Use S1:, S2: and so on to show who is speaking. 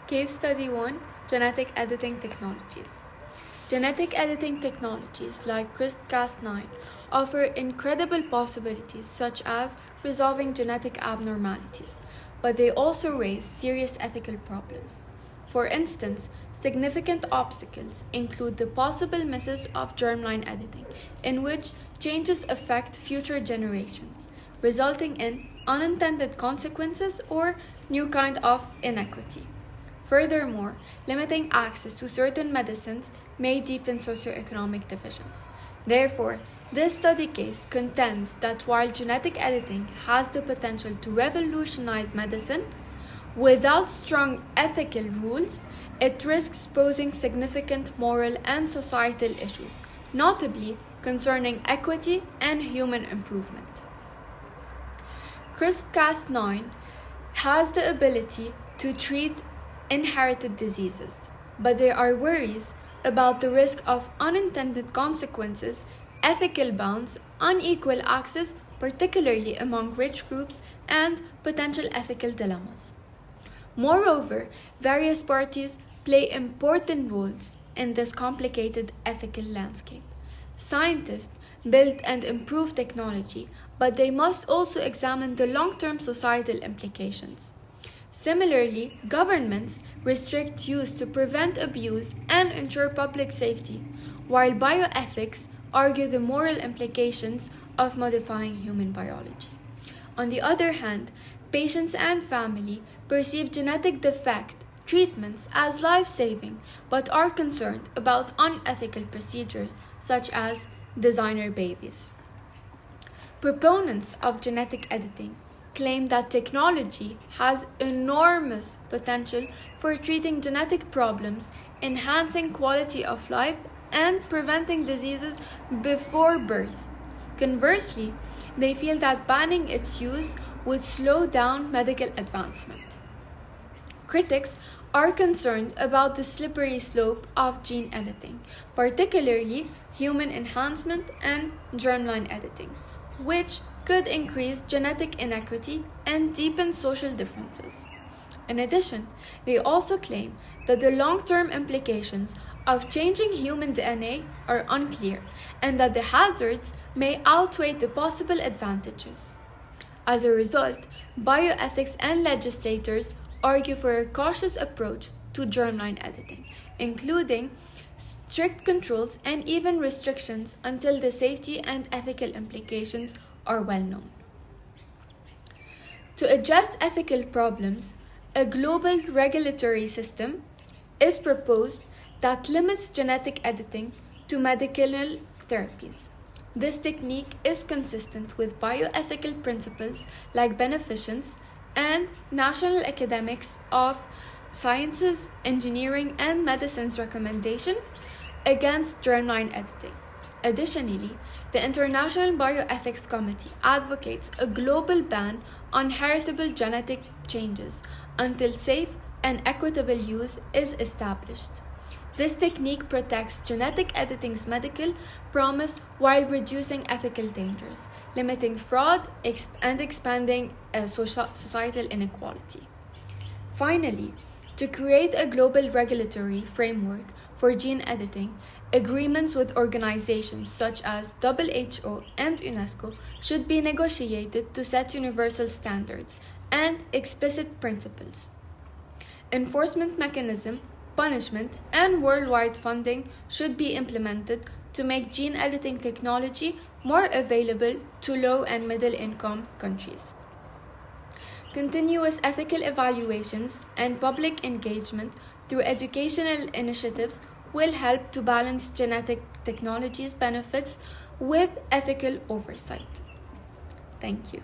S1: Case Study 1: Genetic Editing Technologies. Genetic editing technologies like CRISPR-Cas9 offer incredible possibilities such as resolving genetic abnormalities, but they also raise serious ethical problems. For instance, significant obstacles include the possible misses of germline editing, in which changes affect future generations, resulting in unintended consequences or new kind of inequity. Furthermore, limiting access to certain medicines may deepen socioeconomic divisions. Therefore, this study case contends that while genetic editing has the potential to revolutionize medicine, without strong ethical rules, it risks posing significant moral and societal issues, notably concerning equity and human improvement. CRISPR-Cas9 has the ability to treat inherited diseases, but there are worries about the risk of unintended consequences, ethical bounds, unequal access, particularly among rich groups, and potential ethical dilemmas. Moreover, various parties play important roles in this complicated ethical landscape. Scientists build and improve technology, but they must also examine the long-term societal implications. Similarly, governments restrict use to prevent abuse and ensure public safety, while bioethics argue the moral implications of modifying human biology. On the other hand, patients and family perceive genetic defect treatments as life-saving, but are concerned about unethical procedures such as designer babies. Proponents of genetic editing claim that technology has enormous potential for treating genetic problems, enhancing quality of life, and preventing diseases before birth. Conversely, they feel that banning its use would slow down medical advancement. Critics are concerned about the slippery slope of gene editing, particularly human enhancement and germline editing, which could increase genetic inequity and deepen social differences. In addition, they also claim that the long-term implications of changing human DNA are unclear and that the hazards may outweigh the possible advantages. As a result, bioethics and legislators argue for a cautious approach to germline editing, including strict controls and even restrictions until the safety and ethical implications are well known. To address ethical problems, a global regulatory system is proposed that limits genetic editing to medicinal therapies. This technique is consistent with bioethical principles like beneficence and National Academics of Sciences, Engineering, and Medicine's recommendation against germline editing. Additionally, the International Bioethics Committee advocates a global ban on heritable genetic changes until safe and equitable use is established. This technique protects genetic editing's medical promise while reducing ethical dangers, limiting fraud and expanding societal inequality. Finally, to create a global regulatory framework for gene editing, agreements with organizations such as WHO and UNESCO should be negotiated to set universal standards and explicit principles. Enforcement mechanism, punishment, and worldwide funding should be implemented to make gene editing technology more available to low and middle income countries. Continuous ethical evaluations and public engagement through educational initiatives will help to balance genetic technology's benefits with ethical oversight. Thank you.